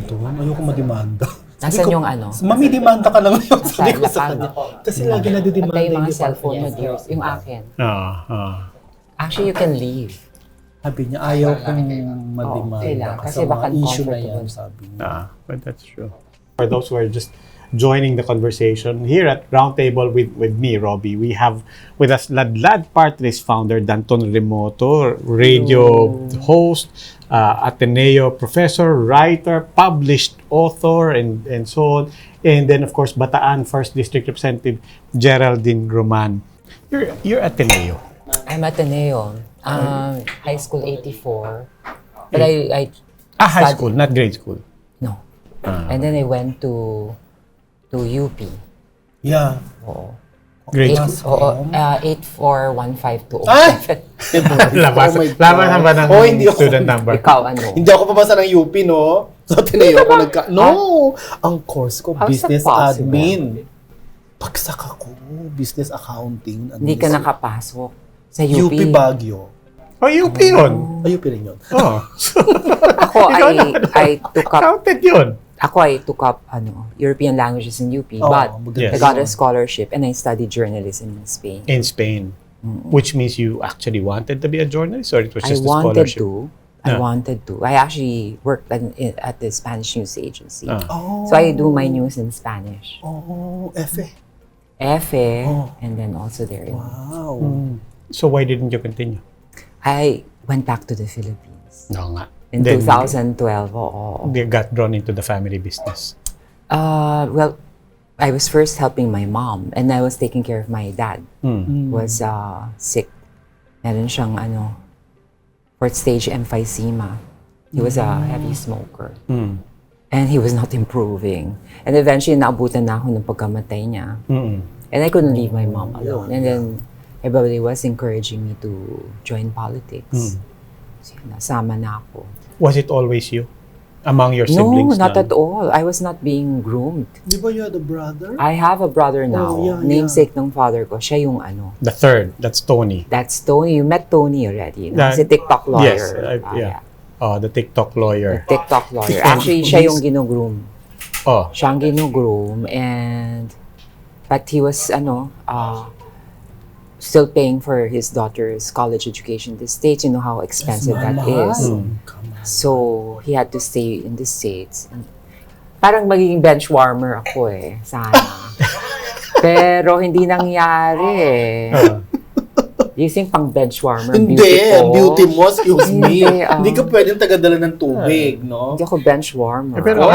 Danton, ayoko mademanda. Nasaan yung ano? Mamidemanda ka na ngayon. Sabi ko sa lapag. kanya. Kasi lagi nadidemanda Patay yung mga department. cellphone nyo, dear. Yung akin. Actually, you can leave. Sabi niya, ayaw kong mademanda. okay lang. Kasi mga baka issue na yan, uncomfortable. sabi niya. But that's true. For those who are just joining the conversation, here at Roundtable with me, Roby, we have with us Ladlad Partners founder Danton Remoto, radio host, Ateneo professor, writer, published author, and so on. And then, of course, Bataan 1st District Representative Geraldine Roman. You're Ateneo. I'm Ateneo. High school 84. But I high school, not grade school. No. And then I went to UP. Yeah. Oo. Grade school. 841520. Laban ba ng hindi ako. student number? Ikaw ano? Hindi ako pabasa ng UP, no? So, tinayo ako No! Ang course ko, How's that business possible? admin. Pagsak ako, business accounting. Hindi ka nakapasok sa UP. UP Baguio. UP yun. Ay, UP rin yun. Ako I took up Counted yun. I took up European languages in UP, but maganda I got a yun. scholarship and I studied journalism in Spain. In Spain. Which means you actually wanted to be a journalist or it was I just a wanted scholarship? to. I Yeah. wanted to. I actually worked at the Spanish news agency. Oh. So I do my news in Spanish. Oh, F. EFE, Oh. and then also there. Wow. So why didn't you continue? I went back to the Philippines No nga. in Then 2012. Oo. you got drawn into the family business. Well, I was first helping my mom and I was taking care of my dad. Hmm. Was sick. Meron siyang fourth stage emphysema. He was a heavy smoker. And he was not improving. And eventually, naabutan na ako ng pagkamatay niya. And I couldn't leave my mom alone. And then, everybody was encouraging me to join politics. So, nasama na ako. Was it always you? Among your No, siblings? not at all. I was not being groomed. Di ba you had a brother? I have a brother now. yeah, Namesake ng father ko. Siya yung The third, that's Tony. That's Tony. You met Tony already. No? That- Si TikTok lawyer. Yes, yeah. The TikTok lawyer. The TikTok lawyer. Actually, siya yung ginugroom. Oh, Siya ang ginugroom but he was still paying for his daughter's college education in the States. You know how expensive that is. So, he had to stay in the States. Parang magiging bench warmer ako sana. Pero hindi nangyari You think pang bench warmer? Hindi, beauty mo, excuse me. Hindi ka pwedeng tagadala ng tubig, no? Hindi ako bench warmer. pero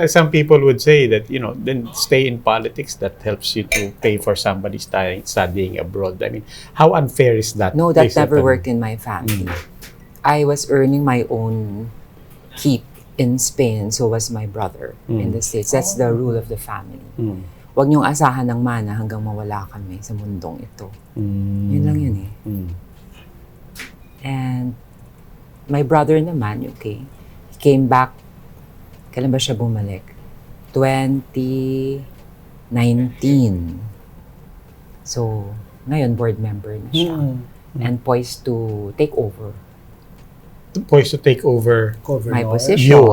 some people would say that, then stay in politics, that helps you to pay for somebody studying abroad. I mean, how unfair is that? No, that never worked in my family. I was earning my own keep in Spain, so was my brother in the States. That's the rule of the family. Huwag niyong asahan ng mana hanggang mawala kami sa mundong ito. Yun lang yun eh. And my brother naman, okay, he came back, kailan ba siya bumalik? 2019. So, ngayon board member na siya. And poised to take over. Poised to take over my position.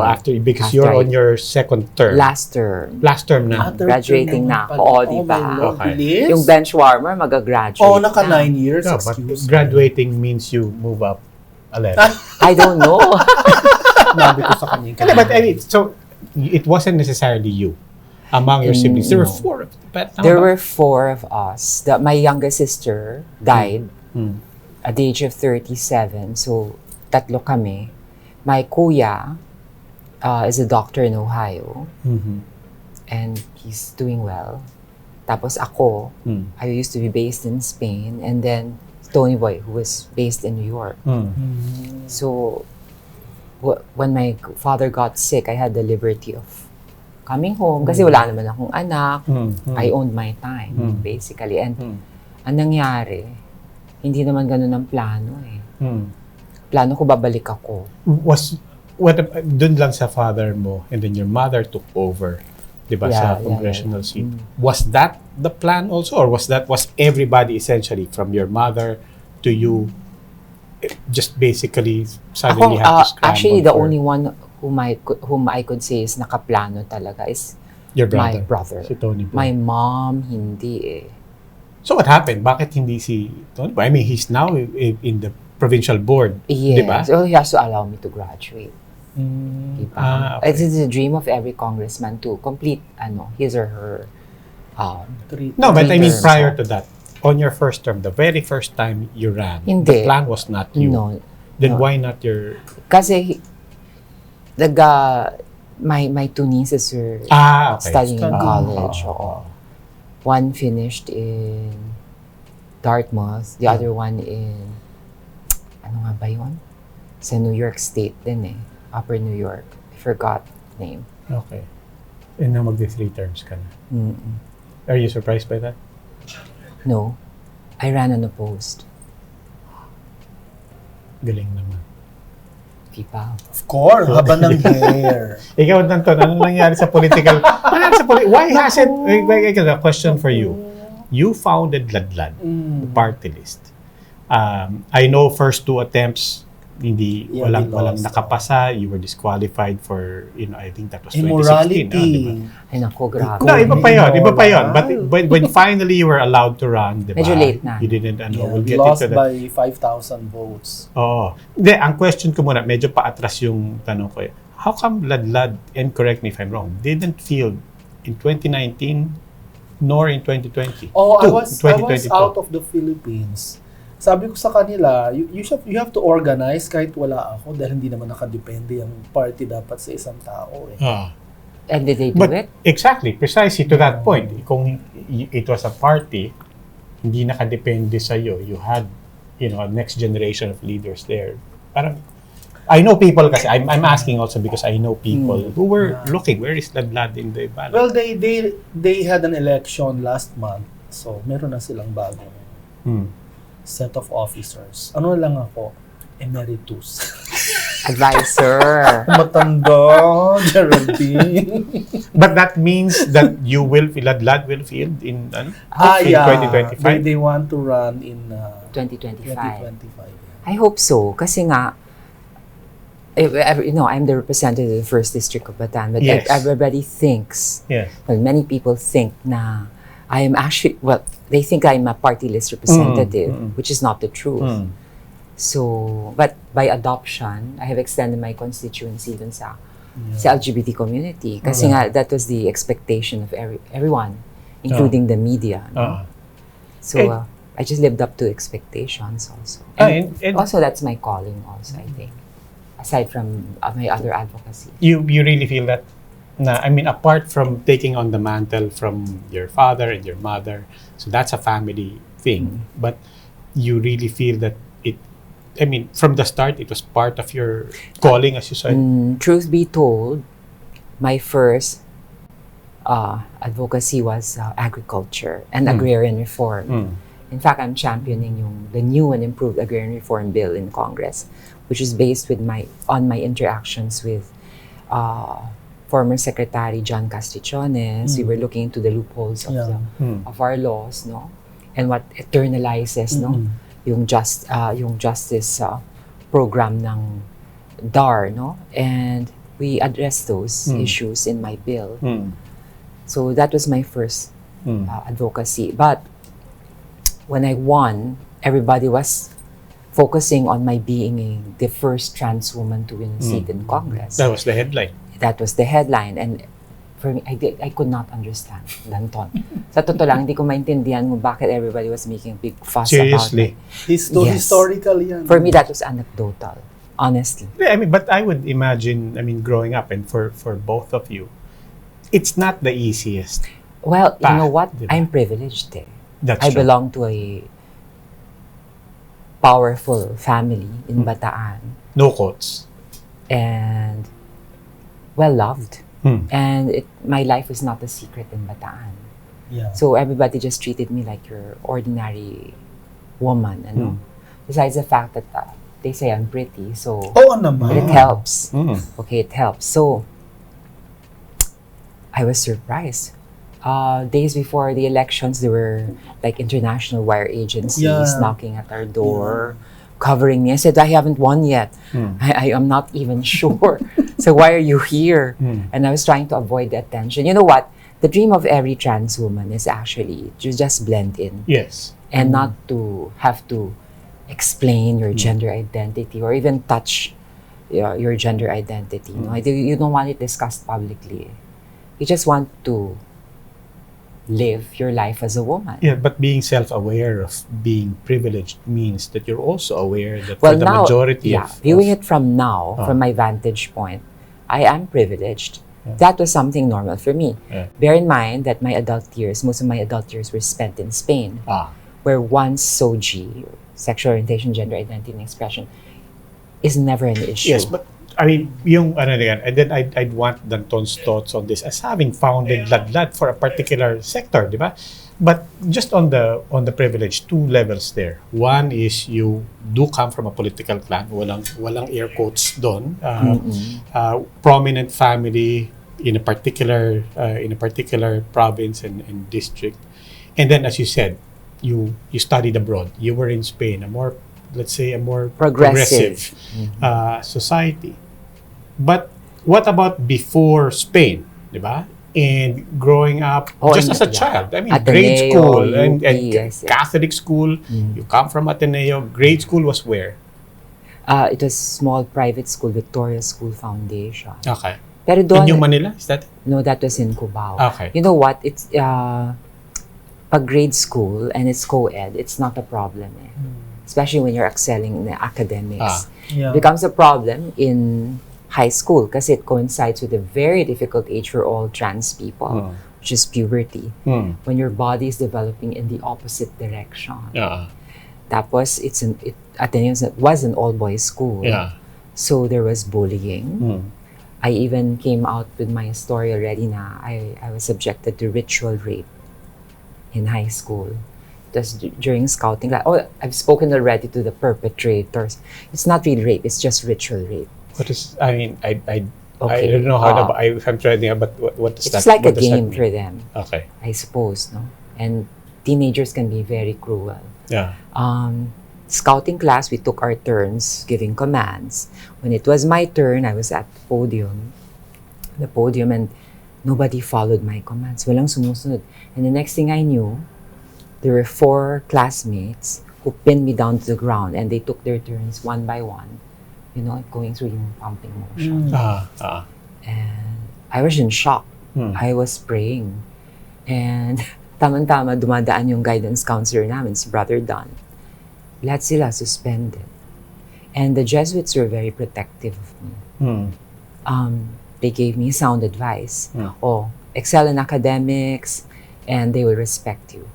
Because you're on your second term. Last term. Last term na. Graduating na ako. O, di ba? Okay. Yung bench warmer, mag-graduate. naka 9 years, No, but graduating means you move up a level. I don't know. Nabi ko sa kanya. But I mean, so it wasn't necessarily you among your siblings. There were four. There were four of us. My youngest sister died at the age of 37. So, tatlo kami. My kuya is a doctor in Ohio. And he's doing well. Tapos ako, I used to be based in Spain. And then Tony Boy, who was based in New York. So, when my father got sick, I had the liberty of coming home. Kasi wala naman akong anak. I owned my time, basically. And ang nangyari, hindi naman ganun ang plano eh. Plano ko babalik ako. Dun lang sa father mo and then your mother took over, di ba, sa congressional seat. Was that the plan also, or was everybody essentially from your mother to you just basically suddenly have to scramble? Actually, the only one whom I could say is nakaplano talaga is Your my brother. brother. Si Tony Boy. My mom, hindi eh. So what happened? Bakit hindi si Tony Boy? I mean, he's now in the provincial board. Yes. Diba? So he has to allow me to graduate. Ah, okay. It is a dream of every congressman to complete his or her No, but I mean, terms. prior to that, on your first term, the very first time you ran, the Hindi. plan was not you. No. Then no. why not your... Kasi my two nieces were okay. studying in college. Ah. Oo. One finished in Dartmouth, the other one in ano nga ba yun? Sa New York State din eh. Upper New York. I forgot the name. Okay. And now magdi-3 terms ka na. Mm-mm. Are you surprised by that? No. I ran unopposed. Galing naman. Diba? Of course, haba ng hair. Ikaw, Danton, ano nangyari sa political... Why hasn't... I got a question for you. You founded Ladlad, the party list. I know first 2 attempts, walang lost. nakapasa. You were disqualified for, I think that was 2016. Immorality. Diba? Ay naku, grabe. No, iba pa yun. But when finally you were allowed to run, diba? Medyo late na. You didn't, we'll We get lost into that. by 5,000 votes. Oo. Hindi, ang question ko muna, medyo paatras yung tanong ko eh. How come Ladlad, and correct me if I'm wrong, didn't field in 2019 nor in 2020? I was 2022. out of the Philippines. Sabi ko sa kanila, you have to organize kahit wala ako dahil hindi naman nakadepende yung party dapat sa isang tao eh. And did they do it? Exactly, precisely to that point. Kung it was a party, hindi nakadepende sa iyo. You had, a next generation of leaders there. Parang, I know people kasi, I'm asking also because I know people who were looking, where is Ladlad in the ballot? Well, they had an election last month. So, meron na silang bagong set of officers. Ano lang ako? Emeritus. Advisor. Matanda, Geraldine. But that means that Ladlad will field in, hopefully 2025? They want to run in 2025. 2025. I hope so. Kasi nga, I'm the representative of the 1st District of Bataan, but Yes. everybody thinks, Yes. many people think na I am actually, they think I'm a party list representative, which is not the truth. So, but by adoption, I have extended my constituency dun sa LGBT community. Kasi nga, that was the expectation of everyone, including the media. No? So, I just lived up to expectations also. And also, that's my calling also, I think. Aside from my other advocacy. You really feel that? Apart from taking on the mantle from your father and your mother, so that's a family thing. But you really feel that from the start, it was part of your calling, as you said. Truth be told, my first advocacy was agriculture and agrarian reform. In fact, I'm championing the new and improved agrarian reform bill in Congress, which is based on my interactions with former Secretary John Castichones. We were looking into the loopholes of our laws, no, and what eternalizes, no, yung justice program ng DAR, no, and we addressed those issues in my bill. So that was my first advocacy. But when I won, everybody was focusing on my being the first trans woman to win a seat in Congress. That was the headline. That was the headline. And for me, I could not understand, Danton. Sa totoo lang, hindi ko maintindihan mo bakit everybody was making a big fuss Seriously? about it. Yes. Historical yan. For me, that was anecdotal, honestly. But I would imagine, growing up, and for both of you, it's not the easiest. Well, you know what? Diba? I'm privileged eh. That's I true. belong to a powerful family in Bataan. No quotes. And well-loved. Hmm. And my life was not a secret in Bataan. Yeah. So everybody just treated me like your ordinary woman, ano? Besides the fact that they say I'm pretty, so Oo naman. it helps. Mm. Okay, it helps. So I was surprised. Days before the elections, there were like international wire agencies knocking at our door, covering me. I said, I haven't won yet. I am not even sure. So why are you here? Mm. And I was trying to avoid the attention. You know what? The dream of every trans woman is actually to just blend in Yes. and not to have to explain your gender identity or even touch your gender identity. You don't want it discussed publicly. You just want to live your life as a woman. Yeah, but being self-aware of being privileged means that you're also aware that Well, for the now, majority viewing of it from now, from my vantage point, I am privileged. That was something normal for me. Yeah. Bear in mind that my adult years, most of my adult years were spent in Spain, Ah. where once SOGI, sexual orientation, gender identity, and expression, is never an issue. Yes, but I mean, yung ano yan, and then I'd want Danton's thoughts on this as having founded Ladlad for a particular sector, di ba? But just on the privilege, two levels there. One is you do come from a political clan, walang air quotes doon. Prominent family in a particular province and district. And then, as you said, you studied abroad. You were in Spain, a more progressive society. But what about before Spain, di ba? And growing up just as a child, I mean, Ateneo, grade school and yes. Catholic school, you come from Ateneo, grade school was where? It was small private school, Victoria School Foundation. Okay. Pero doon, In New Manila, is that? no, that was in Cubao. Okay. You know what? It's pag grade school and it's co-ed, it's not a problem. Especially when you're excelling in the academics. Yeah. It becomes a problem in high school because it coincides with a very difficult age for all trans people, which is puberty, when your body is developing in the opposite direction. Tapos, Ateneo was an all-boys school. Yeah. So there was bullying. I even came out with my story already na I was subjected to ritual rape in high school. It was during scouting. I've spoken already to the perpetrators. It's not really rape, it's just ritual rape. What is, I mean, I Okay. don't know how I'm trying to, but what does It's that like a what does that game mean? for them, Okay. I suppose, no? And teenagers can be very cruel. Yeah. Scouting class, we took our turns giving commands. When it was my turn, I was at the podium, and nobody followed my commands. Walang sumusunod. And the next thing I knew, there were 4 classmates who pinned me down to the ground, and they took their turns one by one, going through yung pumping motion. And I was in shock. I was praying. And tama-tama, dumadaan yung guidance counselor namin, si Brother Don. Lahat sila suspended. And the Jesuits were very protective of me. They gave me sound advice. Excel in academics, and they will respect you.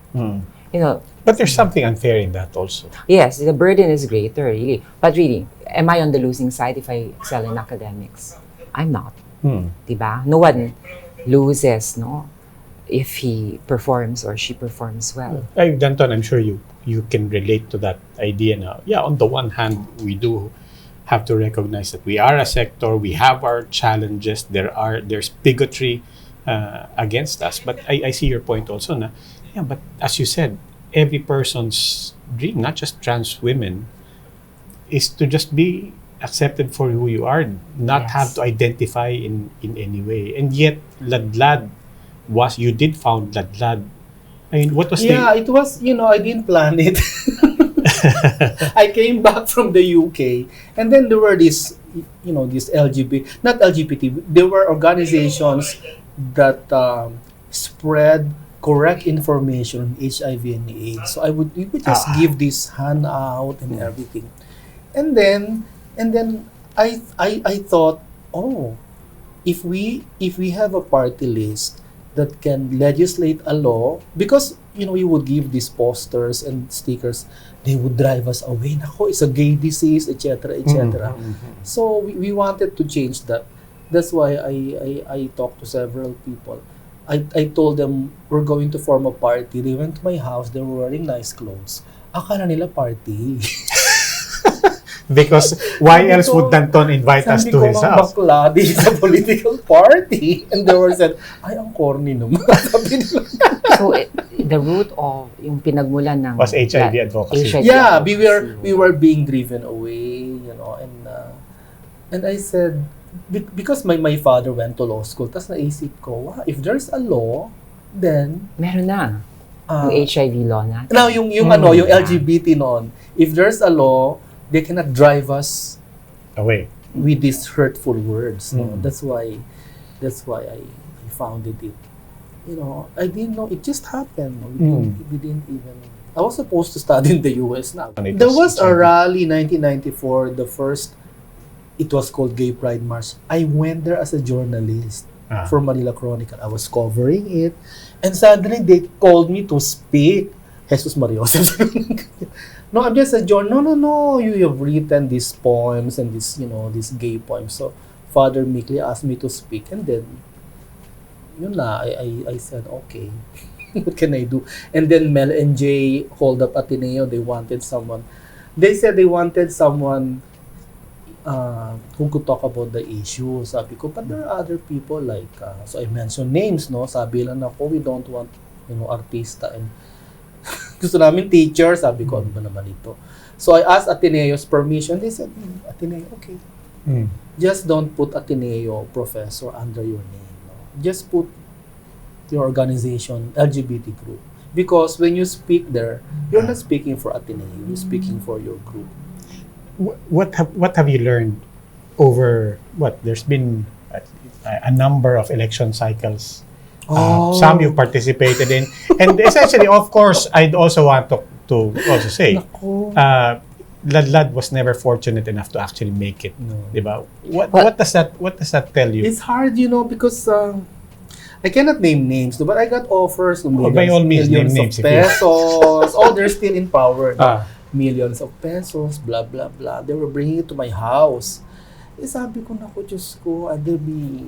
But there's something unfair in that also. Yes, the burden is greater, really. But really, am I on the losing side if I excel in academics? I'm not. Diba? No one loses, no? If he performs or she performs well. Danton, I'm sure you can relate to that idea now. Yeah, on the one hand, we do have to recognize that we are a sector, we have our challenges, there's bigotry against us. But I see your point also na, yeah, but as you said, every person's dream, not just trans women, is to just be accepted for who you are, not have to identify in any way. And yet, Ladlad you did found Ladlad. I mean, what was it was, I didn't plan it. I came back from the UK, and then there were these LGBT, not LGBT, there were organizations that spread correct information on HIV and AIDS. So we would just give this handout and everything. And then I thought, if we have a party list that can legislate a law, because we would give these posters and stickers, they would drive us away. Nako, it's a gay disease, etc., etc. So we wanted to change that. That's why I talked to several people. I told them we're going to form a party. They went to my house. They were wearing nice clothes. Akala nila party. Because why else would Danton invite us to his house? Bakla, this is a political party. And they were said, ay, ang corny naman. So, the root of yung pinagmulan ng... Was HIV advocacy. Yeah, we were being driven away, and I said, because my father went to law school, tas naisip ko, wow, if there's a law, then Meron na. uh, Yung HIV law natin. now yung yung LGBT noon, if there's a law, they cannot drive us Away. with these hurtful words. No? Mm. That's why I founded it. You know, I didn't know, it just happened. We didn't even. I was supposed to study in the US now. And it There was was a rally 1994, the first. It was called Gay Pride March. I went there as a journalist for Manila Chronicle. I was covering it, and suddenly they called me to speak. Jesus Maria. No, I'm just a journalist. No. You have written these poems and these gay poems. So Father Mikli asked me to speak, and then yun na, I said, okay, what can I do? And then Mel and Jay hold up Ateneo. They wanted someone. They said they wanted someone who could talk about the issue. Sabi ko, but there are other people like, so I mentioned names, no? Sabi lang ako, we don't want, artista. And gusto namin teacher. Sabi ko, ano ba naman ito? So I asked Ateneo's permission. They said, Ateneo, okay. Just don't put Ateneo professor under your name. No? Just put your organization, LGBT group. Because when you speak there, you're not speaking for Ateneo, you're speaking for your group. What have you learned over what? There's been a number of election cycles. Some you participated in, and essentially, of course, I'd also want to also say, Ladlad was never fortunate enough to actually make it. No. Diba? What does that tell you? It's hard, because I cannot name names, but I got offers of millions, by all means, name names of if you- pesos. They're still in power. Millions of pesos, blah, blah, blah. They were bringing it to my house. Sabi ko, naku, Diyos ko, they'll be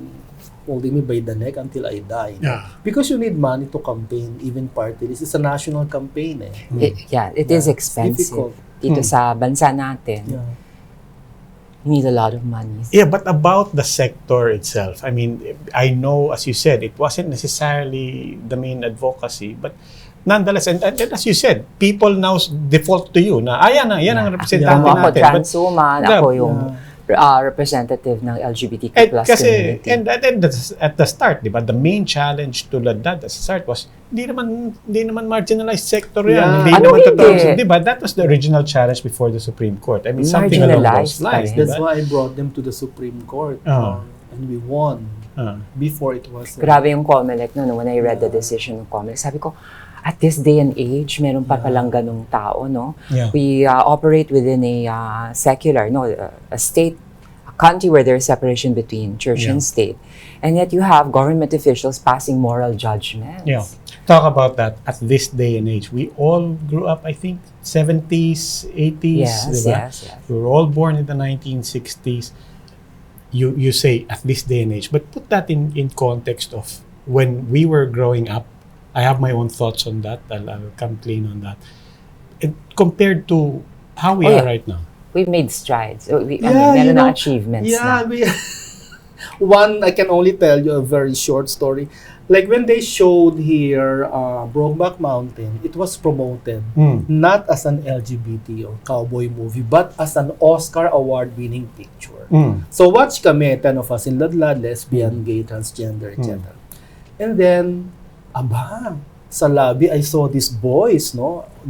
holding me by the neck until I die. Yeah. Because you need money to campaign, even party list. It's a national campaign. It is expensive. Difficult. Dito sa bansa natin, Yeah. you need a lot of money. Yeah, but about the sector itself, I mean, I know, as you said, it wasn't necessarily the main advocacy, but nonetheless, and as you said, people now default to you na, yan ang representante Ako natin. But, transwoman, ako yung representative ng LGBTQ plus kasi, community. and at the start, di ba, the main challenge to Ladlad at the start was, hindi naman marginalized sector yan. Yeah. Hindi Ano naman hindi? totoo. Di ba, that was the original challenge before the Supreme Court. I mean, something along those Marginalized lines. pa rin. Di That's ba? why I brought them to the Supreme Court. And we won. Before it was... Grabe yung COMELEC no, when I read the decision ng COMELEC. Sabi ko, at this day and age, meron pa palang ganung tao, no? Yeah. We operate within a secular, a state, a country where there's separation between church and state. And yet you have government officials passing moral judgments. Yeah. Talk about that at this day and age. We all grew up, I think, 70s, 80s, di ba? Yes. We were all born in the 1960s. You say at this day and age, but put that in context of when we were growing up. I have my own thoughts on that. I'll come clean on that. And compared to how we are right now. We've made strides. Yeah, Meron na achievements Yeah, na. one, I can only tell you a very short story. Like when they showed here Brokeback Mountain, it was promoted not as an LGBT or cowboy movie, but as an Oscar award-winning picture. So watch kami, 10 of us in Ladlad, lesbian, gay, transgender, etc. And then, sa lobby, I saw these boys,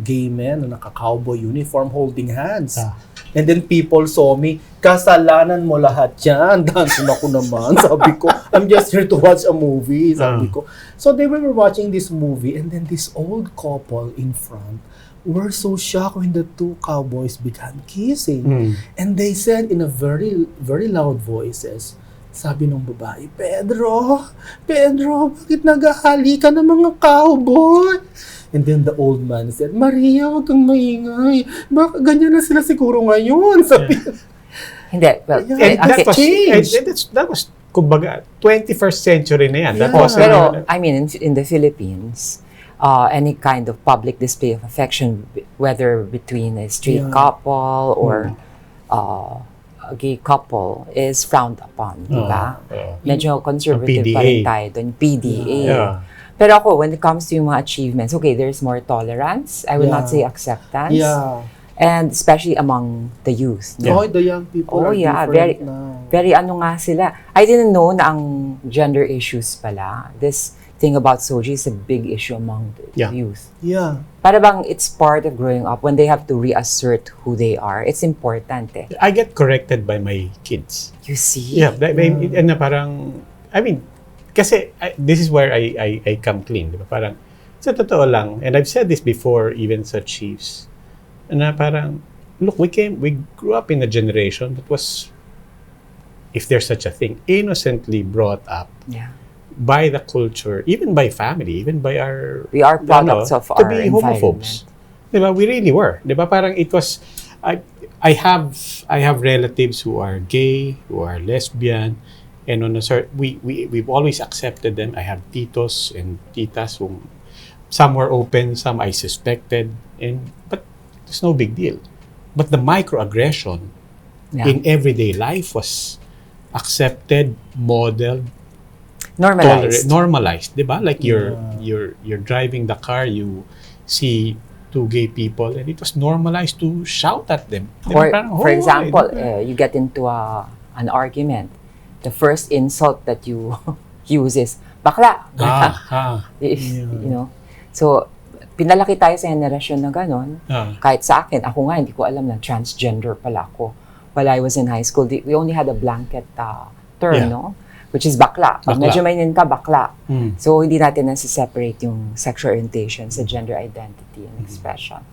gay men na naka-cowboy uniform holding hands. And then people saw me, kasalanan mo lahat yan. Danton ako naman. Sabi ko, I'm just here to watch a movie. Sabi ko. So they were watching this movie and then this old couple in front were so shocked when the two cowboys began kissing. And they said in a very, very loud voices, sabi ng babae, Pedro, bakit naghahali ka ng mga cowboy? And then the old man said, Maria, wag kang maingay. Baka ganyan na sila siguro ngayon. Sabi, Hindi. Well, that was kumbaga 21st century na yan. That Yeah. wasn't Pero, I mean, in the Philippines, any kind of public display of affection, whether between a straight couple or a gay couple, is frowned upon, di ba? Medyo conservative pa rin tayo doon, PDA. Yeah. Pero ako, when it comes to yung mga achievements, okay, there's more tolerance. I will not say acceptance. yeah. And especially among the youth. Yeah. Oh, the young people Oh, are yeah, different very- now. Very ano nga sila. I didn't know na ang gender issues pala. This thing about Soji is a big issue among the youth. Yeah. Para bang it's part of growing up when they have to reassert who they are. It's important eh. I get corrected by my kids. You see? Yeah, and na parang, I mean, kasi this is where I come clean, di ba? Parang, sa totoo lang, and I've said this before, even sa chiefs, na parang, look, we grew up in a generation that was, if there's such a thing, innocently brought up by the culture, even by family, even by our... We are products of our to be homophobes. Diba? We really were. Diba? Parang it was... I have relatives who are gay, who are lesbian, and on a certain... We've always accepted them. I have titos and titas who... Some were open, some I suspected, but it's no big deal. But the microaggression in everyday life was accepted, modeled, normalized, diba? Like you're driving the car, you see two gay people, and it was normalized to shout at them. Or, for example, you get into an argument. The first insult that you use is bakla. You know. So, pinalaki tayo sa henerasyon na gano'n. Kahit sa akin, ako nga, hindi ko alam na transgender pala ako. While I was in high school, we only had a blanket term, no? Which is bakla. Pag medyo mainin ka, bakla. So, hindi natin nasa-separate yung sexual orientation sa gender identity and expression.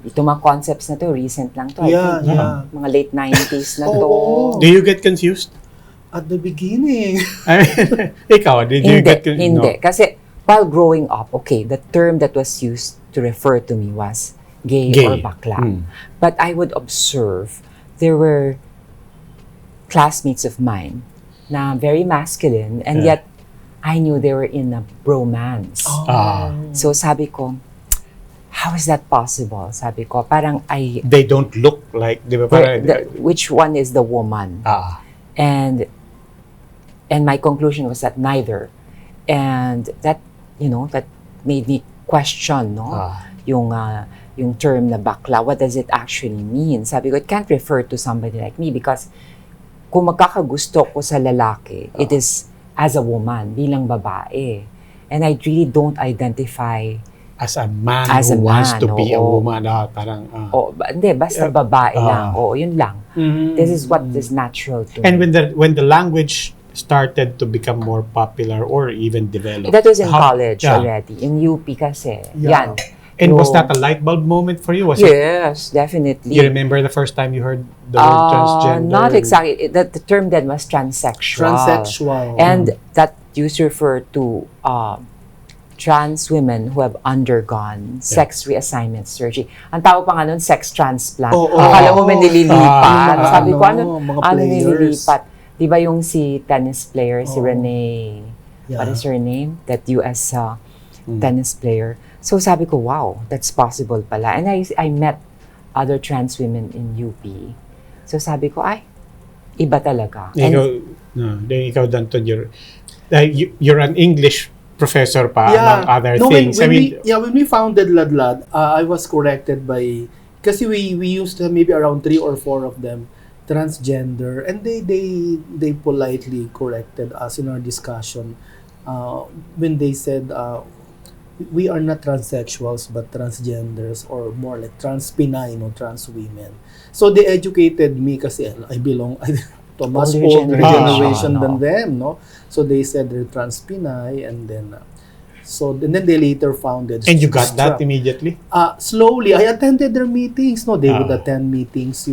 Ito mga concepts na to, recent lang to. I think, mga late 90s na to. Do you get confused? At the beginning. Ikaw, did you get confused? Hindi. Kasi, while growing up, okay, the term that was used to refer to me was gay. Or bakla. But I would observe there were classmates of mine na very masculine and yet I knew they were in a bromance. So sabi ko, how is that possible? Sabi ko, parang they don't look like, di ba? Which one is the woman? And my conclusion was that neither. And that, you know, that made me question, no? Yung term na bakla, what does it actually mean? Sabi ko, it can't refer to somebody like me because kung magkakagusto ko sa lalaki, it is as a woman, bilang babae. And I really don't identify as a man who wants to be a woman. Hindi, basta babae lang. Yun lang. This is what is natural to me. And when the language started to become more popular or even developed. That was in college already. In UP kasi. Yan. And was that a light bulb moment for you? Yes, definitely. You remember the first time you heard the word transgender? Not exactly. The term then was transsexual. Transsexual. And that used to refer to trans women who have undergone sex reassignment surgery. Ang tawag pa nga nun, sex transplant. Akala mo may nililipat. Sabi ko, ano nililipat? Di ba yung si tennis player, si Renee, what is her name? That US tennis player. So sabi ko, wow, that's possible pala. And I met other trans women in UP. So sabi ko, iba talaga. Ikaw, Danton, you're an English professor pa among other things. When we founded Ladlad, I was corrected by, kasi we used to have maybe around 3 or 4 of them transgender, and they politely corrected us in our discussion when they said we are not transsexuals but transgenders, or more like trans-Pinay, trans women. So they educated me kasi I belong to much older generation than them, no? So they said they're trans-Pinay, and then then they later founded. And you got that immediately? Slowly, I attended their meetings. No, they would attend meetings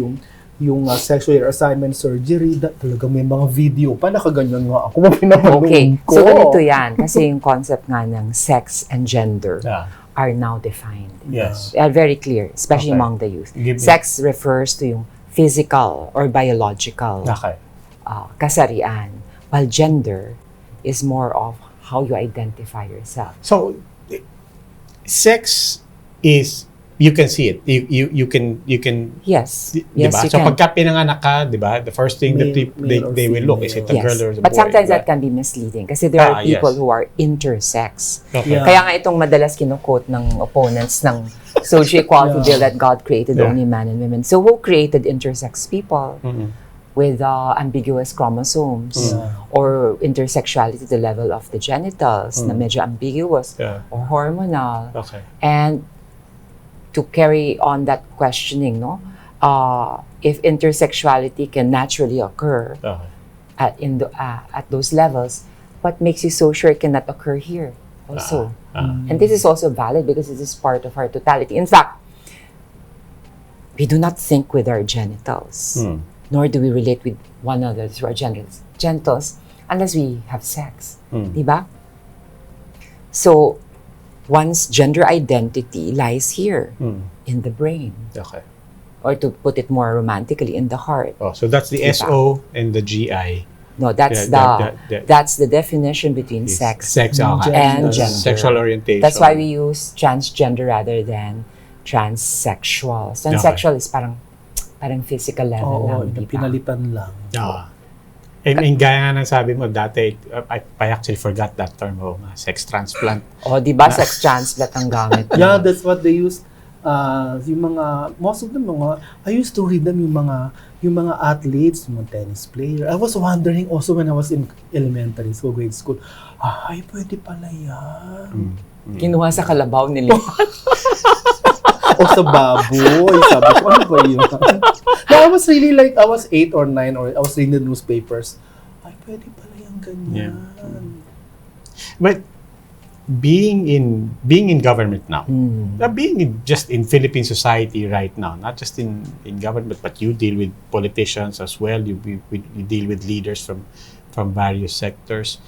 yung sexual assignment surgery, talagang may mga video pa, nakaganyan nga ako, pinapanood ko. So ganito yan, kasi yung concept nga ng sex and gender are now defined. Yes. They are very clear, especially among the youth. Sex refers to yung physical or biological kasarian, while gender is more of how you identify yourself. So, sex is, you can see it. You can. Yes. Diba? You so can. pagka pinanganak ka, diba, the first thing that they will look is it a girl or a boy. But sometimes that can be misleading kasi there are people who are intersex. Okay. Kaya nga itong madalas kinuquote ng opponents ng social equality bill that God created only man and women. So who created intersex people? with ambiguous chromosomes or intersexuality to the level of the genitals na medyo ambiguous or hormonal. Okay. And to carry on that questioning, no, if intersexuality can naturally occur at those levels, what makes you so sure it cannot occur here also? And this is also valid because it is part of our totality. In fact, we do not think with our genitals, nor do we relate with one another through our genitals unless we have sex. Diba? So, one's gender identity lies here in the brain. Okay. Or to put it more romantically, in the heart. Oh, so that's the SO and the GI. No, that's that's the definition between sex and gender. Sexual orientation. That's why we use transgender rather than transsexual. Transsexual is parang physical level lang, di ba? Pinalitan lang. And gaya nga ng sabi mo dati, I actually forgot that term, sex transplant. Di ba sex transplant ang gamit? Yeah, that's what they use. Yung mga, most of them I used to read them, yung mga athletes, yung mga tennis player. I was wondering also when I was in elementary school, grade school, ay, pwede pala yan. Kinuha sa kalabaw nila. O sa baboy. Sabi ko, ano ba yun? No, I was really like, I was 8 or 9 or I was reading the newspapers. Ay, pwede pala yung ganyan. But being in government now, being just in Philippine society right now, not just in government, but you deal with politicians as well. You deal with leaders from various sectors.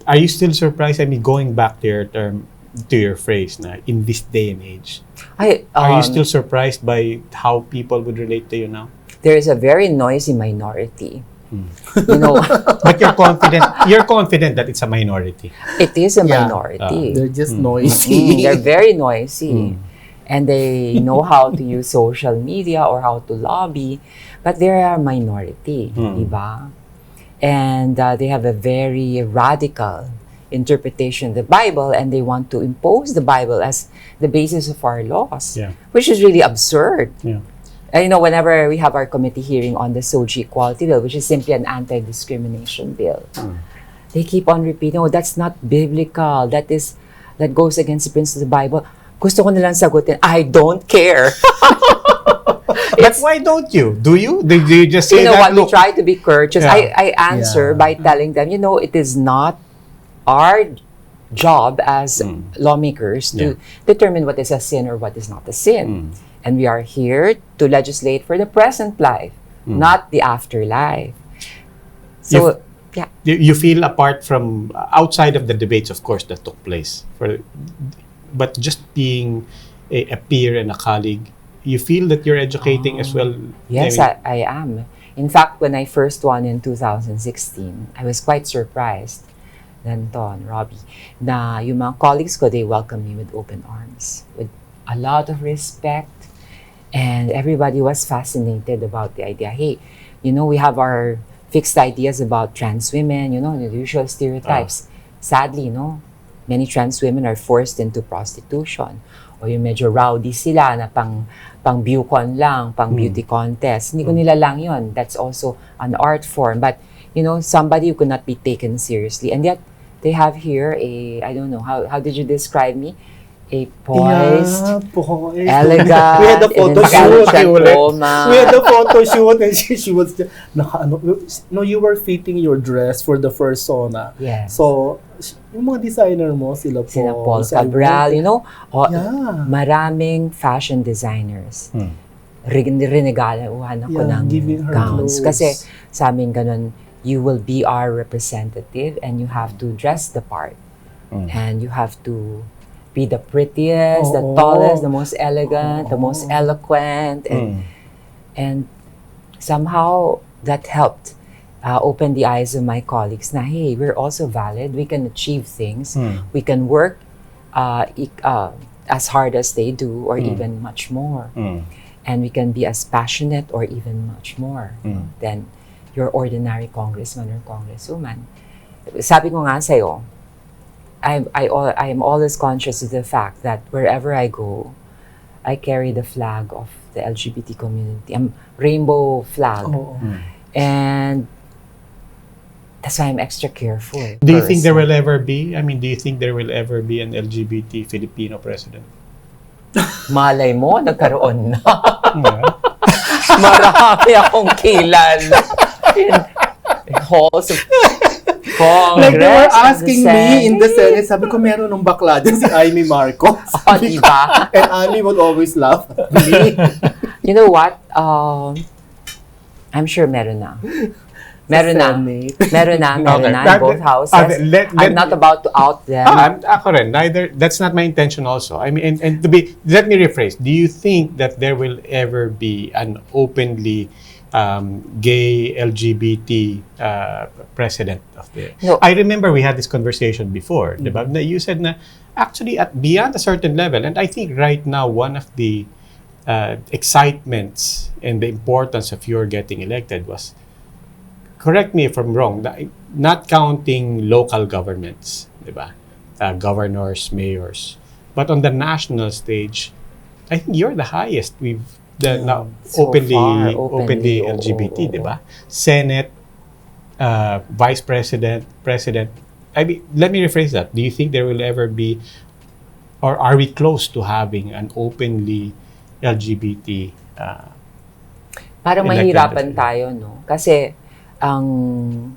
Are you still surprised? I mean, going back to your term, to your phrase, na in this day and age, are you still surprised by how people would relate to you now? There is a very noisy minority. You know, but you're confident that it's a minority. It is a minority. They're just noisy. They're very noisy. And they know how to use social media or how to lobby, but they're a minority, diba? And they have a very radical interpretation of the Bible, and they want to impose the Bible as the basis of our laws, which is really absurd. And you know, whenever we have our committee hearing on the SOGI Equality Bill, which is simply an anti-discrimination bill, they keep on repeating, oh, that's not biblical. That goes against the principles of the Bible. Gusto ko nilang sagutin, I don't care. But why don't you? Do you? Do you just say you know that? What? We try to be courteous. I answer by telling them, you know, it is not our job as lawmakers to determine what is a sin or what is not a sin. And we are here to legislate for the present life, not the afterlife. So, you feel apart from, outside of the debates, of course, that took place, but just being a peer and a colleague, you feel that you're educating as well? Yes, I am. In fact, when I first won in 2016, I was quite surprised, Danton, Roby, na yung mga colleagues ko, they welcomed me with open arms, with a lot of respect. And everybody was fascinated about the idea. Hey, you know, we have our fixed ideas about trans women, you know, the usual stereotypes. Sadly, no, many trans women are forced into prostitution. O yung medyo rowdy sila na pang beaucon lang, pang beauty contest. Hindi ko nila lang yun. That's also an art form. But, you know, somebody who could not be taken seriously. And yet, they have here I don't know, how did you describe me? A poised, elegant, we had a photo shoot. We had a photo shoot and she was no, you were fitting your dress for the first sauna. Yes. So, yung mga designer mo, sila Paul Cabral, you know, maraming fashion designers. Rinegalahan ako ng gowns. Kasi sa amin ganun, you will be our representative and you have to dress the part. And you have to be the prettiest, the tallest, the most elegant, the most eloquent, and somehow that helped open the eyes of my colleagues. Na hey, we're also valid. We can achieve things. We can work as hard as they do, or even much more, and we can be as passionate or even much more than your ordinary congressman or congresswoman. Sabi ko nga sa'yo, I am always conscious of the fact that wherever I go, I carry the flag of the LGBT community, rainbow flag. And that's why I'm extra careful. Do you think there will ever be, do you think there will ever be an LGBT Filipino president? Malay mo, nagkaroon na. Yeah. Marami akong kilala. In halls of Congress. Like they were and asking the me in the Senate. Senate, sabi ko meron ng bakla dyan si Amy Marcos. Oh, diba? And Amy would always laugh at me. You know what? I'm sure meron na. Meron na. Senate. Meron na in both houses. I'm not about to out them. Ako rin, neither, that's not my intention also. And let me rephrase. Do you think that there will ever be an openly gay LGBT president of the... No. I remember we had this conversation before, diba? Na you said na actually at beyond a certain level, and I think right now one of the excitements and the importance of your getting elected was, correct me if I'm wrong, not counting local governments, diba? Governors, mayors, but on the national stage, I think you're the highest now So openly far, LGBT, oo. diba? Senate, vice president, president. Let me rephrase that. Do you think there will ever be, or are we close to having an openly LGBT? Parang elected mahirapan president? tayo, no? Kasi ang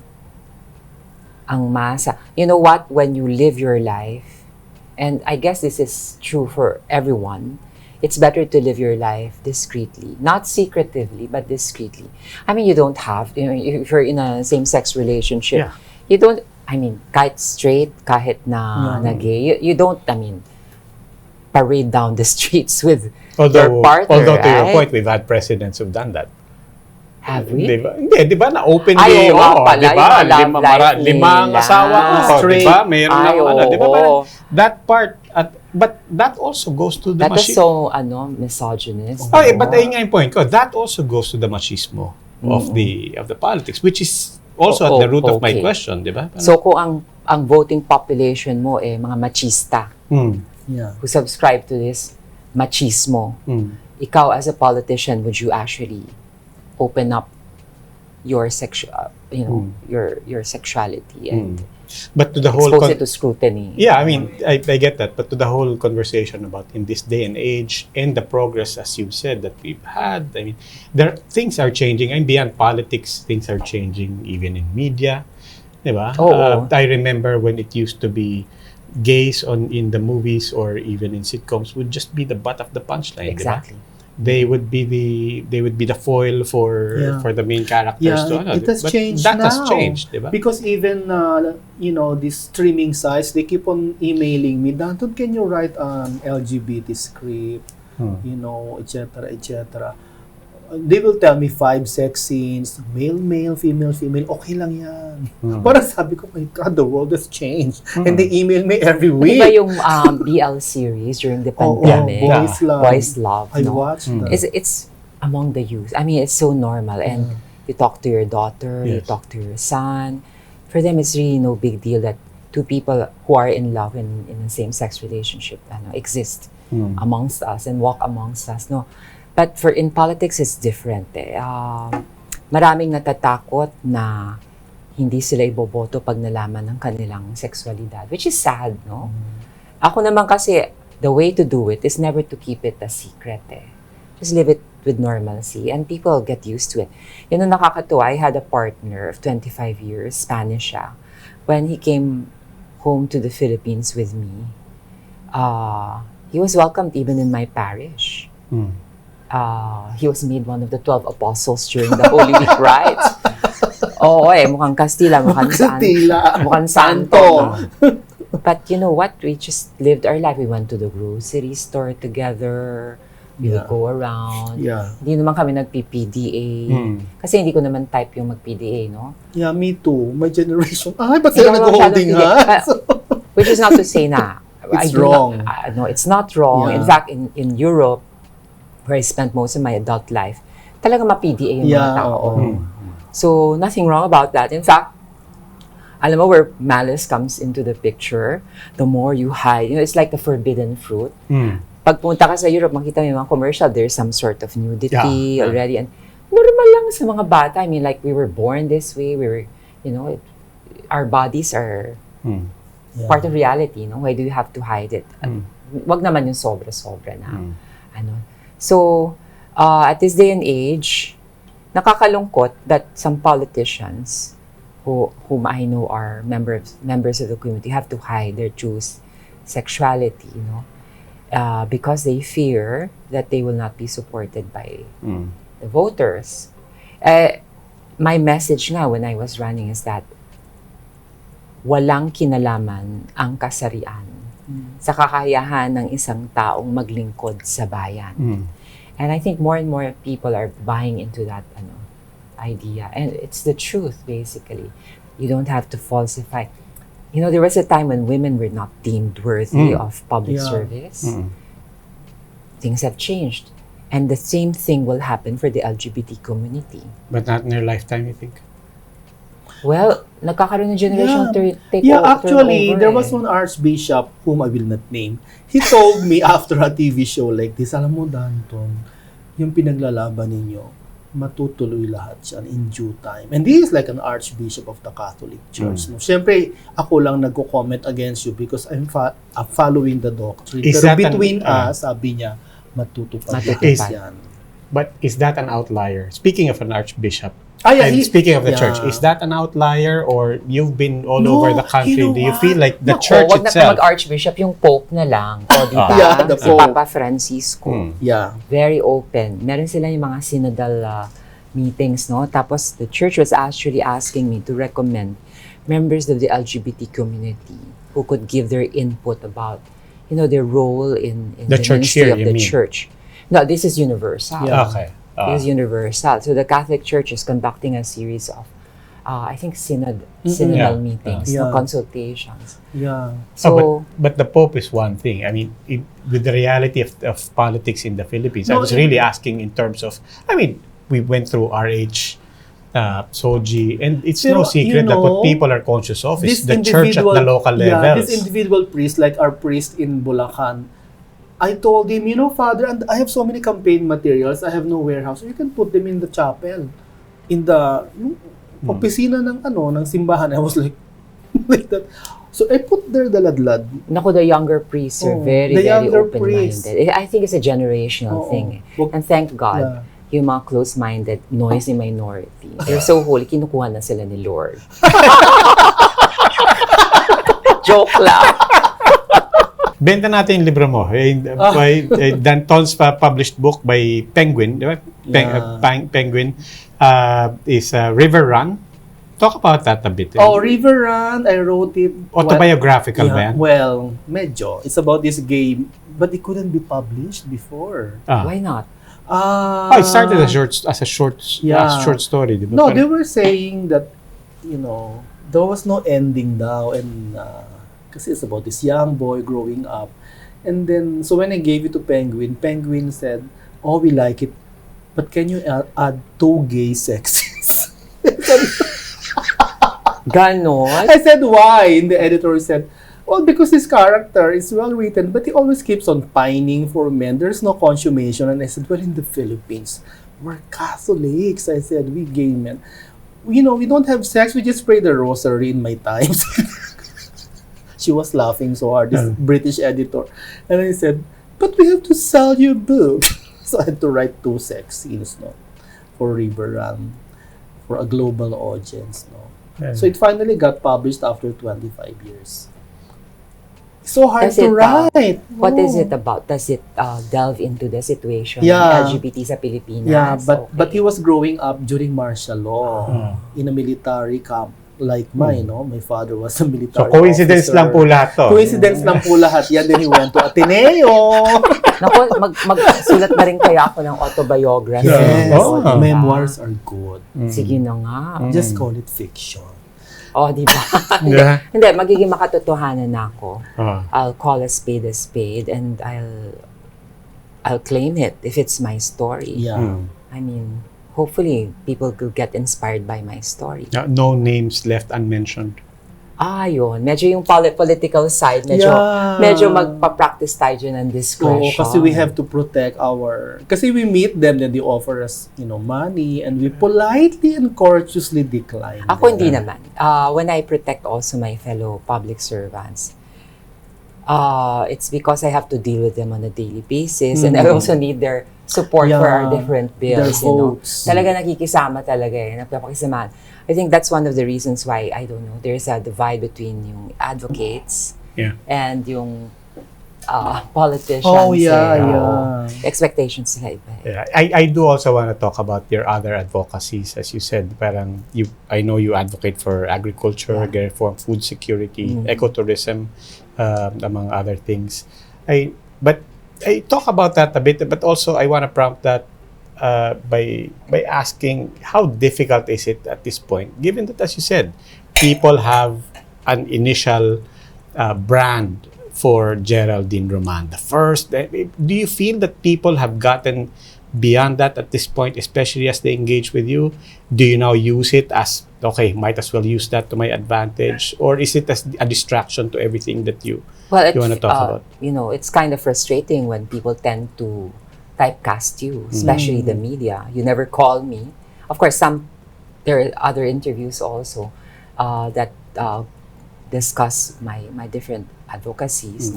masa. You know what? When you live your life, and I guess this is true for everyone, it's better to live your life discreetly. Not secretively, but discreetly. You don't have, if you're in a same-sex relationship, Yeah. you don't, kahit straight, kahit na gay, you don't, parade down the streets with your partner, although to your right? point, we've had presidents who've done that. Have we? Diba? Hindi, diba na openly, Ay, oo nga pala, diba? yung love life Limang nila. asawa ko, Straight. diba? Mayroon Ay, na diba? oo. Parang that part, but that also goes to the That is machismo. so, misogynist. Oh, but ayun nga yung point ko. That also goes to the machismo of the politics, which is also at the root of my okay. question, diba? So, kung ang voting population mo mga machista Yeah. who subscribe to this machismo, ikaw as a politician, would you actually open up your your sexuality and But to the whole expose it to scrutiny? Yeah, I get that, but to the whole conversation about in this day and age and the progress, as you've said, that we've had, things are changing. And beyond politics, things are changing even in media, diba? Oo. I remember when it used to be gays in the movies or even in sitcoms would just be the butt of the punchline, Exactly. diba? They would be the foil for the main characters. Yeah, it has But changed that now. has changed, diba? Because even, these streaming sites, they keep on emailing me, Danton, can you write an LGBT script? Etc., etc. They will tell me 5 sex scenes, male, female, okay lang yan. Parang sabi ko, my God, the world has changed. And they email me every week. Diba yung BL series during the pandemic? Boys Love. I no? watched that. It's among the youth. It's so normal. And you talk to your daughter, you Yes. talk to your son. For them, it's really no big deal that two people who are in love in a same-sex relationship exist amongst us and walk amongst us. No, but in politics, it's different. Maraming natatakot na hindi sila iboboto pag nalaman ng kanilang sexualidad, which is sad, no? Ako naman kasi, the way to do it is never to keep it a secret. Just live it with normalcy and people get used to it. Yun ang nakakatuwa, I had a partner of 25 years, Spanish siya. When he came home to the Philippines with me, he was welcomed even in my parish. He was made one of the 12 apostles during the Holy Week rites. Mukhang Kastila, mukhang santo. But you know what? We just lived our life. We went to the grocery store together. We would go around. Yeah. Hindi naman kami nag-PDA. Kasi hindi ko naman type yung mag-PDA, no? Yeah, me too. My generation. Ba't Hindi sila ako nag-holding masyadong hands? Which is not to say na It's wrong. No, it's not wrong. Yeah. In fact, in Europe, where I spent most of my adult life, talaga ma-PDA yung mga tao. So, nothing wrong about that. In fact, alam mo where malice comes into the picture, the more you hide. It's like the forbidden fruit. Pag punta ka sa Europe, makita mo yung mga commercial, there's some sort of nudity already. And Normal lang sa mga bata. I mean, like, we were born this way. We were, our bodies are Yeah. part of reality, no? Why do you have to hide it? Wag naman yung sobra-sobra na. So, at this day and age, nakakalungkot that some politicians whom I know are members of the community have to hide their true sexuality, because they fear that they will not be supported by the voters. My message nga when I was running is that walang kinalaman ang kasarian sa kakayahan ng isang taong maglingkod sa bayan. And I think more and more people are buying into that idea. And it's the truth, basically. You don't have to falsify. There was a time when women were not deemed worthy of public service. Things have changed. And the same thing will happen for the LGBT community. But not in your lifetime, you think? Well, nagkakaroon ng generation takeover. Yeah, actually, there was one archbishop whom I will not name. He told me after a TV show like this, alam mo, Danton, yung pinaglalaban ninyo, matutuloy lahat yan in due time. And this is like an archbishop of the Catholic Church. No? Siyempre, ako lang nagko-comment against you because I'm following the doctrine. Is Pero that between us, sabi niya, matutupad yan. But is that an outlier? Speaking of an archbishop, yeah, speaking of the church, is that an outlier or you've been all over the country? You know Do you what? feel like the Naku, church wag na itself? mag-archbishop, yung pope na lang. O, di ba? Yeah, the Si pope. Papa Francisco. Yeah. Very open. Meron sila yung mga synodal meetings, no? Tapos, the church was actually asking me to recommend members of the LGBT community who could give their input about, their role in The the church ministry here, of you the mean? church. No, this is universal. Yeah. Okay. This is universal. So the Catholic Church is conducting a series of, I think, synodal Yeah. meetings, Yeah. consultations. Yeah. So, but the Pope is one thing. I mean, with the reality of politics in the Philippines, I No, was really asking in terms of, we went through RH, Soji, and it's no Pero, secret that what people are conscious of is the church at the local levels. This individual priest, like our priest in Bulacan, I told him, Father, and I have so many campaign materials, I have no warehouse. You can put them in the chapel, in the opisina ng simbahan. I was like, like that. So I put there the ladlad. naku, the younger priests are very, the very younger open-minded. I think it's a generational thing. And thank God, yung mga close-minded, noisy minority, they're so holy, kinukuha na sila ni Lord. Joke lang. Benta natin yung libro mo. By Danton's published book by Penguin, di ba? Penguin is River Run. Talk about that a bit. River Run, I wrote it. Autobiographical ba yan? Well, medyo. It's about this game, but it couldn't be published before. Why not? It started as a short story, di ba? No, they were saying that, there was no ending daw, and kasi it's about this young boy growing up. And then, so when I gave it to Penguin, Penguin said, "Oh, we like it, but can you add 2 gay sex scenes?" Ganon? I said, "Why?" And the editor said, "Well, because his character is well written, but he always keeps on pining for men. There's no consummation." And I said, "Well, in the Philippines, we're Catholics." I said, "We gay men, we don't have sex. We just pray the rosary in my times." She was laughing so hard, this British editor. And I said, "But we have to sell your book." So I had to write 2 sex scenes, for River Run, for a global audience, So it finally got published after 25 years. So hard to write. What is it about? Does it delve into the situation Yeah. ng LGBT sa Pilipinas? Yeah, but Okay. he was growing up during martial law in a military camp like mine, My father was a military So coincidence officer. lang po lahat to. Coincidence lang po lahat yan. Then he went to Ateneo. Naku, magsulat na rin kaya ako ng autobiography. Yes. Diba? Memoirs are good. Sige na nga. Just call it fiction. Di ba? Yeah. Hindi, magiging makatotohanan na ako. Ah. I'll call a spade and I'll claim it if it's my story. Yeah. I mean, hopefully people will get inspired by my story. No names left unmentioned. Yun. Medyo yung political side, medyo magpa-practice tayo dyan ng discretion. Oo, kasi we have to protect kasi we meet them, then they offer us, money, and we politely and courteously decline. Ako hindi naman. When I protect also my fellow public servants, it's because I have to deal with them on a daily basis, and I also need their support for our different bills. Their votes. Talaga nakikisama talaga nagpapakisamahan. I think that's one of the reasons why, I don't know, there's a divide between yung advocates and yung politicians. Oh, yeah. Expectations nila iba. Yeah, I do also want to talk about your other advocacies. As you said, parang I know you advocate for agriculture, reform, food security, ecotourism, among other things. But I talk about that a bit, but also I want to prompt that by asking, how difficult is it at this point, given that, as you said, people have an initial brand for Geraldine Roman. The first, do you feel that people have gotten beyond that at this point, especially as they engage with you? Do you now use it as, okay, might as well use that to my advantage? Or is it as a distraction to everything that you want to talk about? It's kind of frustrating when people tend to typecast you, especially the media. You never call me. Of course, there are other interviews also that discuss my different advocacies,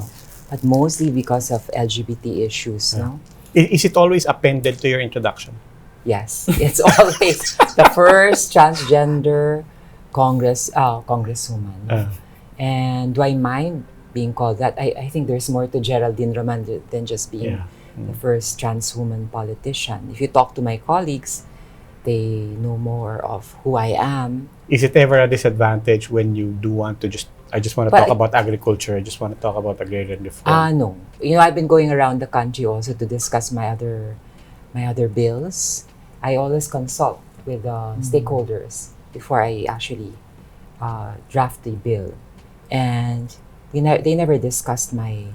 but mostly because of LGBT issues. No? Is it always appended to your introduction? Yes, it's always the first transgender congresswoman. And do I mind being called that? I think there's more to Geraldine Roman than just being the first trans woman politician. If you talk to my colleagues, they know more of who I am. Is it ever a disadvantage when you do want to I just want to talk about agriculture, I just want to talk about agrarian reform? No. I've been going around the country also to discuss my other bills. I always consult with stakeholders before I actually draft the bill. And they never discussed my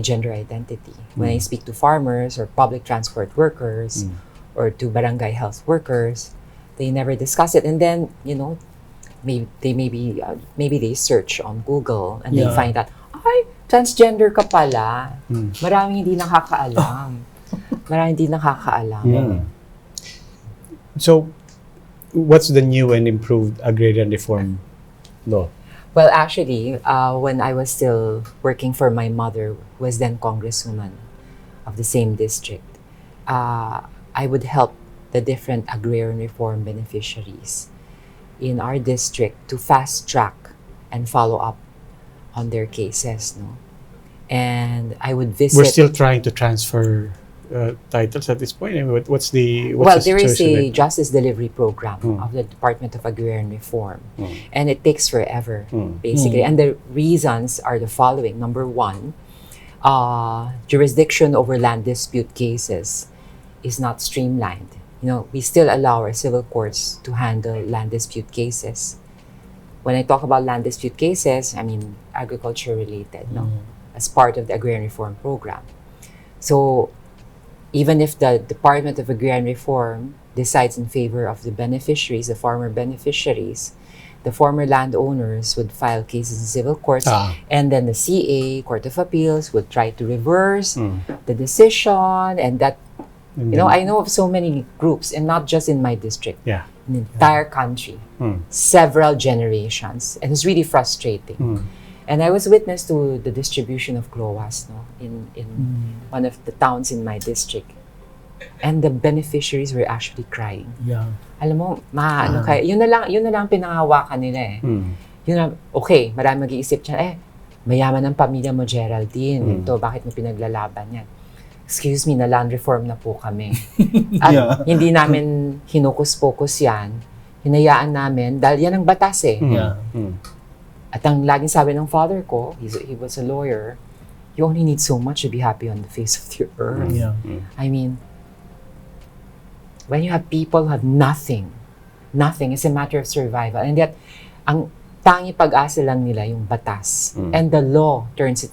gender identity. When I speak to farmers or public transport workers or to barangay health workers, they never discuss it. And then, maybe they search on Google and they find out, transgender ka pala. Maraming hindi nakakaalam. So, what's the new and improved agrarian reform law? Well, actually, when I was still working for my mother, who was then congresswoman of the same district, I would help the different agrarian reform beneficiaries in our district to fast track and follow up on their cases. No? And I would visit... We're still trying to transfer titles at this point. I mean, what's the there is a justice delivery program of the Department of Agrarian Reform, and it takes forever, basically. And the reasons are the following. Number one, jurisdiction over land dispute cases is not streamlined. We still allow our civil courts to handle land dispute cases. When I talk about land dispute cases, I mean agriculture related, as part of the Agrarian Reform Program. So, even if the Department of Agrarian Reform decides in favor of the beneficiaries, the farmer beneficiaries, the former landowners would file cases in civil courts, and then the CA, Court of Appeals, would try to reverse the decision, and that, I know of so many groups, and not just in my district, in the entire country, several generations, and it's really frustrating. And I was witness to the distribution of GLOAS in one of the towns in my district. And the beneficiaries were actually crying. Alam mo, yun na lang pinangahawakan nila eh. Yun na, okay, marami mag-iisip dyan, mayaman ang pamilya mo, Geraldine. Ito, bakit mo pinaglalaban yan? Excuse me, na land reform na po kami. At hindi namin hinukus-pokus yan. Hinayaan namin, dahil yan ang batas eh. At ang laging sabi ng father ko, he was a lawyer, you only need so much to be happy on the face of the earth. I mean, when you have people who have nothing, it's a matter of survival. And yet, ang tangi pag-asa lang nila yung batas. And the law turns its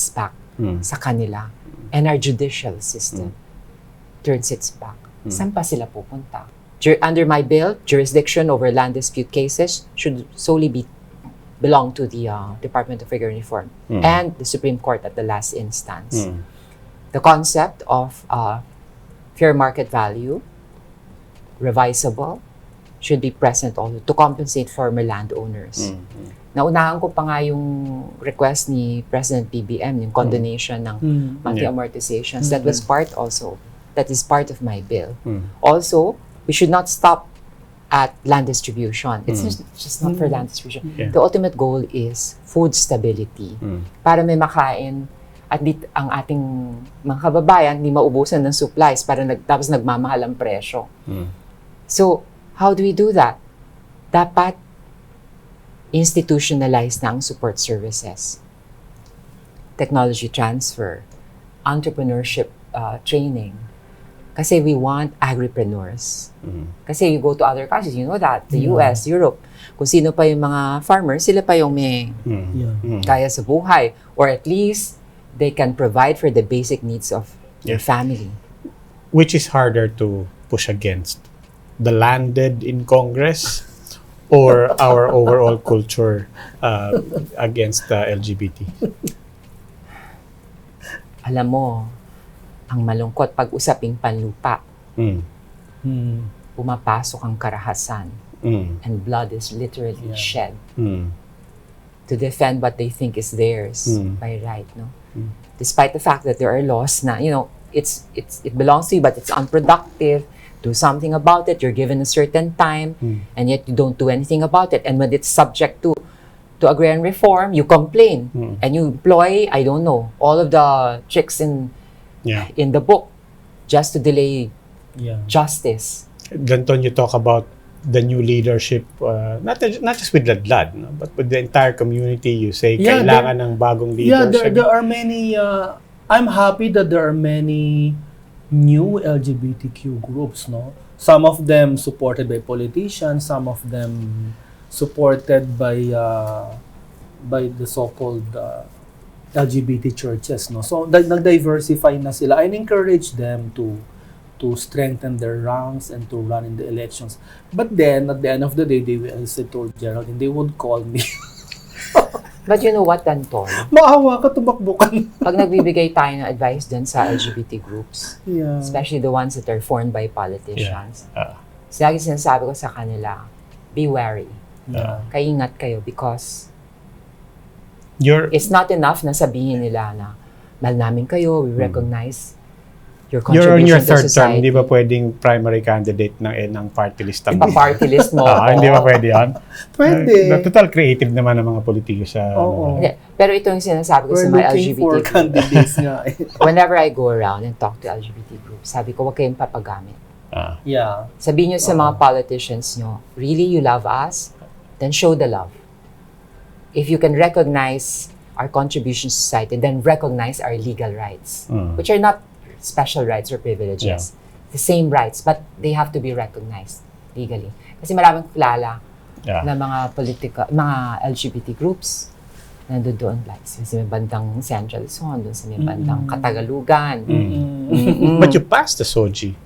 back sa kanila. And our judicial system turns its back. Saan pa sila pupunta? Under my bill, jurisdiction over land dispute cases should solely be belong to the Department of Agrarian Reform and the Supreme Court at the last instance. The concept of fair market value, revisable, should be present also to compensate former landowners. Naunahan ko pa nga yung request ni President BBM, yung condonation ng monthly amortizations. That was that is part of my bill. Also, we should not stop at land distribution. It's just not for land distribution. The ultimate goal is food stability. Para may makain at ang ating mga kababayan hindi maubusan ng supplies tapos nagmamahal ang presyo. So, how do we do that? Dapat institutionalize na ang support services. Technology transfer, entrepreneurship training. Kasi we want agripreneurs. Kasi you go to other countries, you know that, the US, Europe, kung sino pa yung mga farmers, sila pa yung may kaya sa buhay. Or at least, they can provide for the basic needs of their family. Which is harder to push against? The landed in Congress or our overall culture against LGBT? Alam mo, ang malungkot pag usaping panlupa, pumapasok ang karahasan and blood is literally shed to defend what they think is theirs by right, no? Despite the fact that there are laws na, you know, it belongs to you but it's unproductive. Do something about it. You're given a certain time, and yet you don't do anything about it. And when it's subject to agrarian reform, you complain and you employ, I don't know, all of the tricks in the book just to delay justice. Danton, you talk about the new leadership, not just with Ladlad, no, but with the entire community. You say kailangan ng bagong leaders. Yeah, there are many. I'm happy that there are many new LGBTQ groups, no? Some of them supported by politicians, some of them supported by the so-called LGBT churches, no? So nag-diversify na sila. I encourage them to strengthen their ranks and to run in the elections. But then at the end of the day, they will, as I told Geraldine, they would call me. But you know what, Danton? Maawa ka, tumakbo ka. Pag nagbibigay tayo ng advice dun sa LGBT groups, especially the ones that are formed by politicians, lagi sinasabi ko sa kanila, be wary. Kaingat kayo because it's not enough na sabihin nila na mahal namin kayo, we recognize your You're on contribution your to third term, society. hindi ba pwedeng primary candidate ng party list? Pa-party list mo. Hindi ba pwede yan? Pwede. Total creative naman ng mga politiko sa... Hindi. Pero ito yung sinasabi ko We're sa mga looking LGBT for groups. candidates nga. Whenever I go around and talk to LGBT groups, sabi ko, huwag kayong papagamit. Yeah. Sabihin nyo sa mga politicians nyo, really you love us? Then show the love. If you can recognize our contribution to society, then recognize our legal rights, which are not special rights or privileges. The same rights, but they have to be recognized legally. Kasi maraming kilala na mga mga LGBT groups nandun doon, like sa may bandang Central Luzon, doon sa may bandang Katagalugan. But you passed the SOGI.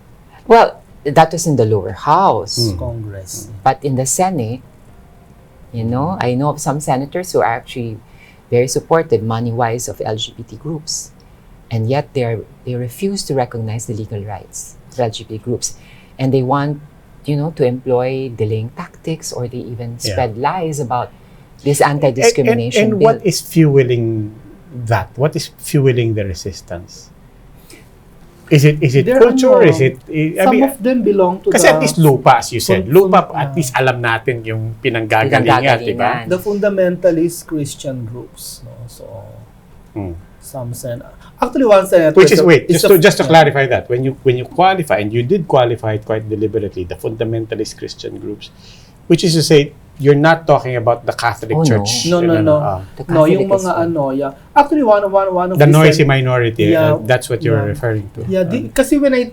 Well, that was in the lower house. Congress. But in the Senate, you know, I know of some senators who are actually very supportive, money-wise, of LGBT groups. And yet they refuse to recognize the legal rights of LGBT groups. And they want, you know, to employ delaying tactics, or they even spread lies about this anti-discrimination and bill. what is fueling that? What is fueling the resistance? Is it culture? Is it... Some of them belong to kasi at least lupa, as you said. Lupa, at least alam natin yung pinanggagalingan, diba? The fundamentalist Christian groups, no? So, some actually one senator... Which is, just to clarify that, when you qualify, and you did qualify it quite deliberately, the fundamentalist Christian groups, which is to say, you're not talking about the Catholic Church. No. No, yung mga Actually, one of the noisy minority, that's what you're referring to. Yeah, kasi when I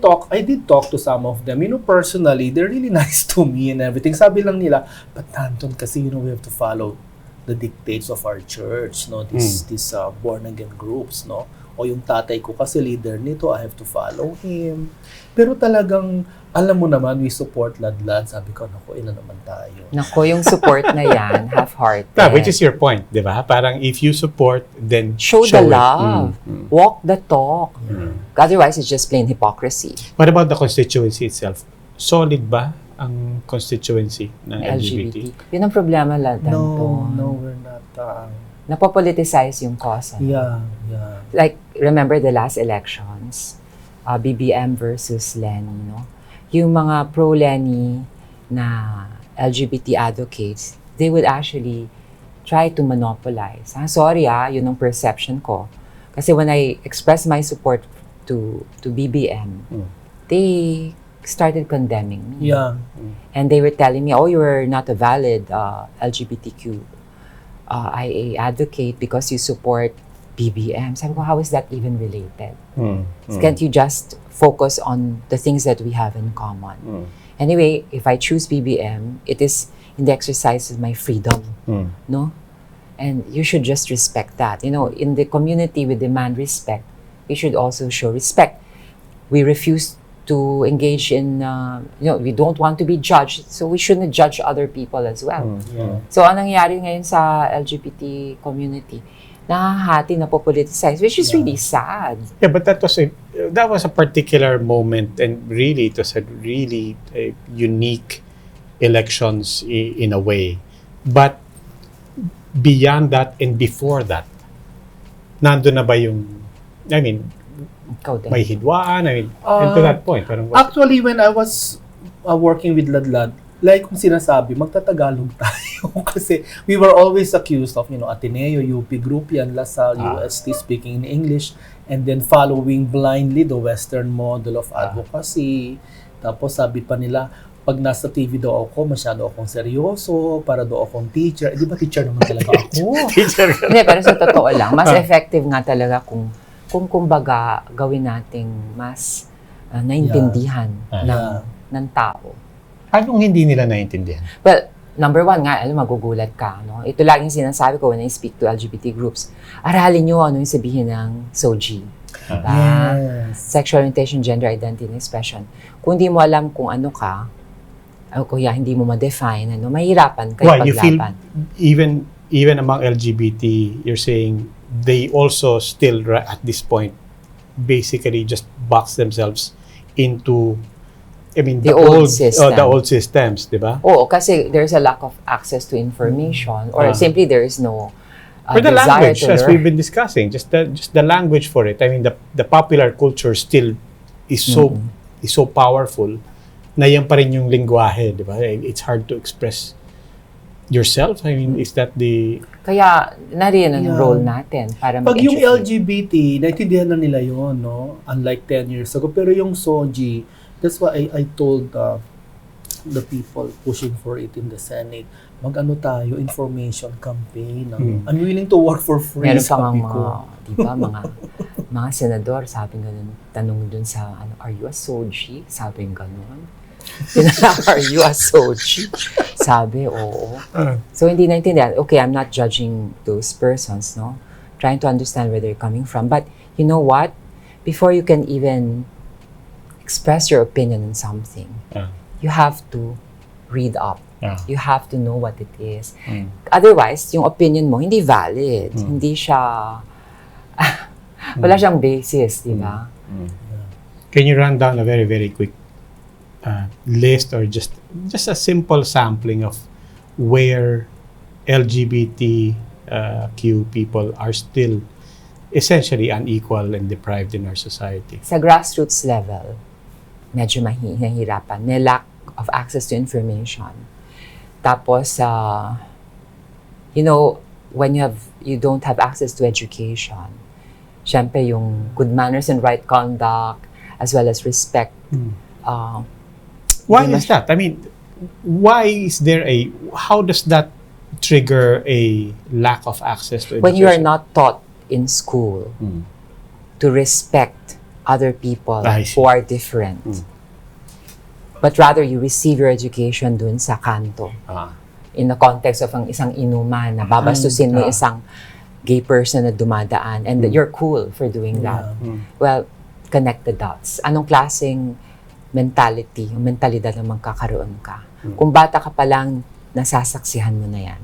did talk to some of them, you know, personally, they're really nice to me and everything. Sabi lang nila, but Danton, kasi, you know, we have to follow the dictates of our church, no? These born-again groups, no? o yung tatay ko kasi leader nito, I have to follow him. Pero talagang, alam mo naman, we support ladlad. Sabi ko, naku, ina naman tayo. Nako, yung support na yan, half-hearted. Which is your point, di ba? Parang if you support, then Show the it. love. Walk the talk. Otherwise, it's just plain hypocrisy. What about the constituency itself? Solid ba ang constituency ng LGBT? Yun ang problema lang. No, we're not. Napopoliticize yung cause. Yeah. Like, remember the last elections? BBM versus Lenny, no? Yung mga pro-Lenny na LGBT advocates, they would actually try to monopolize. Sorry yun ang perception ko. Kasi when I expressed my support to BBM, they started condemning me. Yeah. And they were telling me, oh, you're not a valid LGBTQIA advocate because you support BBM. Sabi ko, how is that even related? Can't you just focus on the things that we have in common? Anyway, if I choose BBM, it is in the exercise of my freedom, no? And you should just respect that. You know, in the community, we demand respect. We should also show respect. We refuse to engage in, we don't want to be judged, so we shouldn't judge other people as well. So, anong nangyari ngayon sa LGBT community? Nahahati, napopoliticize, which is really sad. Yeah, but that was a particular moment, and really, it was a really unique elections in a way. But beyond that and before that, nandun na ba yung, may hidwaan, and to that point. Actually, when I was working with Ladlad, like kung sinasabi, magtatagalog tayo. Kasi we were always accused of, Ateneo, UP Group yan, LaSalle, UST speaking in English, and then following blindly the Western model of advocacy. Tapos sabi pa nila, pag nasa TV daw ako, masyado akong seryoso, para daw akong teacher. Di ba teacher naman talaga ako? Teacher. Hindi, pero sa totoo lang, mas effective nga talaga kung kumbaga gawin nating mas naintindihan ng tao. Anong hindi nila naintindihan? Well, number one nga, magugulat ka. No? Ito laging sinasabi ko when I speak to LGBT groups. Aralin nyo ano yung sabihin ng SOGI. Diba? Yes. Sexual orientation, gender identity, and expression. Kung hindi mo alam kung ano ka, kuya, hindi mo ma-define, mahihirapan kayo paglaban. You feel, even among LGBT, you're saying they also still, at this point, basically just box themselves into the old systems, di ba? Oo, kasi there's a lack of access to information or simply there is no for the language, as we've been discussing, just the language for it. The popular culture still is so powerful na yan pa rin yung lingwahe, di ba? It's hard to express yourself. Is that the... Kaya, nariyan ang role natin para pag yung LGBT, naintindihan na nila yun, no? Unlike 10 years ago. Pero yung SOGI, that's why I told the people pushing for it in the Senate, mag-ano tayo, information campaign. I'm willing to work for free. Meron pa mga senador, sabi ganun, tanong dun sa, are you a SOGI? Sabi ganun. Are you a SOGI? Sabi, oo. So, hindi naintindihan. Okay, I'm not judging those persons, no? Trying to understand where they're coming from. But, you know what? Before you can even express your opinion on something, you have to read up. You have to know what it is. Otherwise, yung opinion mo, hindi valid. Hindi siya... wala siyang basis, di ba? Can you run down a very, very quick list or just a simple sampling of where LGBTQ people are still essentially unequal and deprived in our society? Sa grassroots level, medyo mahihirapan. May lack of access to information. Tapos, when you don't have access to education, syempre yung good manners and right conduct, as well as respect. Why is that? Why is there how does that trigger a lack of access to education? When you are not taught in school to respect other people who are different, but rather you receive your education dun sa kanto. In the context of ang isang inuman na babastusin mo isang gay person na dumadaan and that you're cool for doing that. Well, connect the dots. Anong klaseng mentality, yung mentalidad na magkakaroon ka? Kung bata ka pa lang, nasasaksihan mo na yan.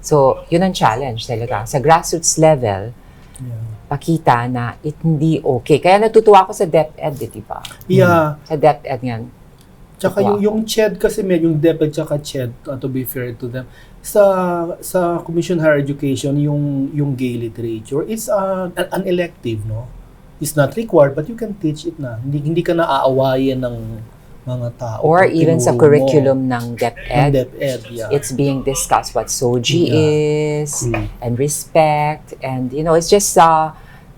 So, yun ang challenge talaga. Sa grassroots level, pakita na hindi okay. Kaya natutuwa ako sa DepEd, di ba? Yeah. Sa DepEd yan. Tsaka yung CHED kasi yung DepEd tsaka CHED, to be fair to them, sa Commission Higher Education, yung gay literature, it's an elective, no? It's not required, but you can teach it na. Hindi ka na aawayin ng mga tao. Or even sa curriculum ng DepEd, yeah. it's being discussed what SOGI is, and respect, and it's just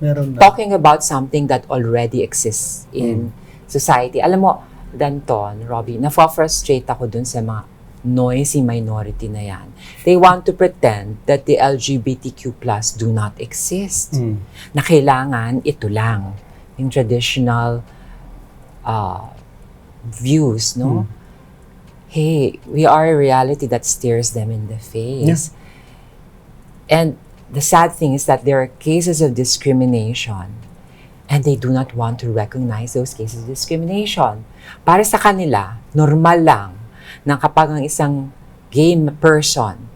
Meron na. talking about something that already exists in society. Alam mo, Danton, Roby, na-frustrate ako dun sa mga noisy minority na yan. They want to pretend that the LGBTQ+ do not exist. Na kailangan ito lang. Yung traditional views, no? Hey, we are a reality that stares them in the face. And the sad thing is that there are cases of discrimination and they do not want to recognize those cases of discrimination. Para sa kanila, normal lang na kapag ang isang gay person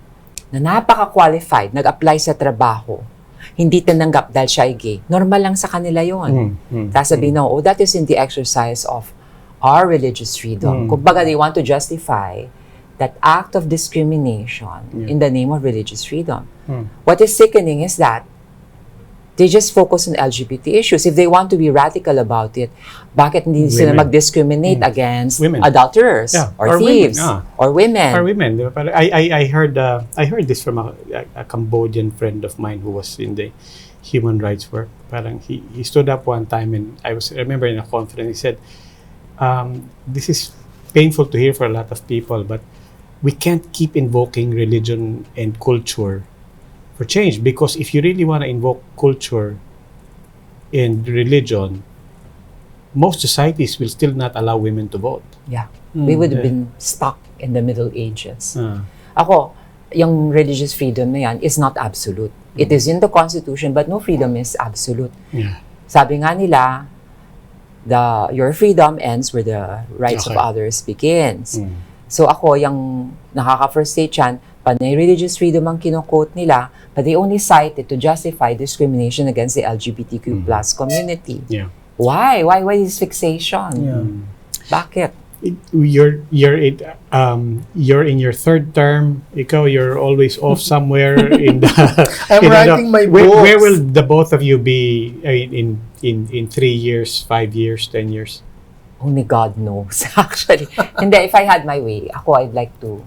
na napaka-qualified, nag-apply sa trabaho, hindi tinanggap dahil siya ay gay, normal lang sa kanila yon. Tapos sabihin na, that is in the exercise of our religious freedom. Kumbaga, they want to justify that act of discrimination in the name of religious freedom. What is sickening is that they just focus on LGBT issues. If they want to be radical about it, bakit hindi sila mag-discriminate against adulterers or thieves or women? Or women. I heard this from a Cambodian friend of mine who was in the human rights work. Parang he stood up one time and I remember in a conference he said, this is painful to hear for a lot of people, but we can't keep invoking religion and culture for change, because if you really want to invoke culture and religion, most societies will still not allow women to vote. Yeah. We would have been stuck in the Middle Ages. Ako, yung religious freedom na yan is not absolute. It is in the Constitution, but no freedom is absolute. Sabi nga nila, your freedom ends where the rights of others begins. So ako, yung nakaka-frustrate yan, panay religious freedom ang kino-quote nila, but they only cite it to justify discrimination against the LGBTQ+ community. Why? Why this fixation? Bakit? You're in your third term. Ikaw, you're always off somewhere in the. I'm writing my books. Where will the both of you be in 3 years, 5 years, 10 years? Only God knows. Actually, hindi. If I had my way, I'd like to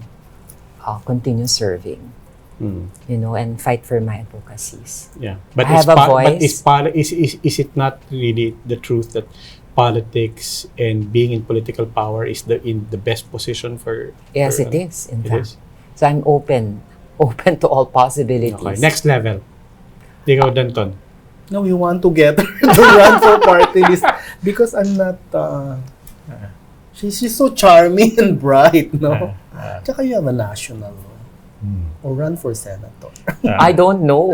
continue serving. And fight for my advocacies. But I have a voice. But is it not really the truth that politics and being in political power is in the best position for? Yes, it is. In fact, so I'm open to all possibilities. Okay, next level. Ikaw, Danton. No, we want together to run for party list because I'm not. She's so charming and bright, no? Tsaka you have a national, or run for senator. I don't know.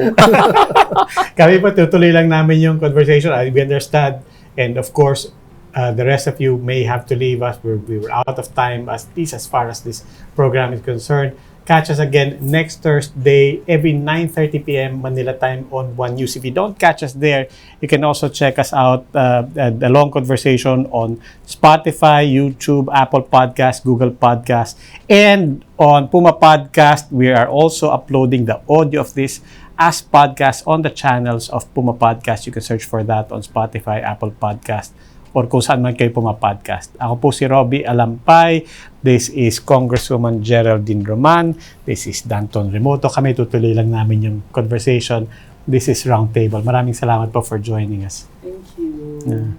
Kami po, tutuloy lang namin yung conversation. We understand. And of course, the rest of you may have to leave us. We were out of time, at least as far as this program is concerned. Catch us again next Thursday, every 9:30 p.m. Manila time on One News. If you don't catch us there, you can also check us out, the long conversation on Spotify, YouTube, Apple Podcasts, Google Podcasts, and on Puma Podcast. We are also uploading the audio of this as podcast on the channels of Puma Podcast. You can search for that on Spotify, Apple Podcast, or kung saan man kayo Puma-podcast. Ako po si Roby Alampay. This is Congresswoman Geraldine Roman. This is Danton Remoto. Kami tutuloy lang namin yung conversation. This is Roundtable. Maraming salamat po for joining us. Thank you.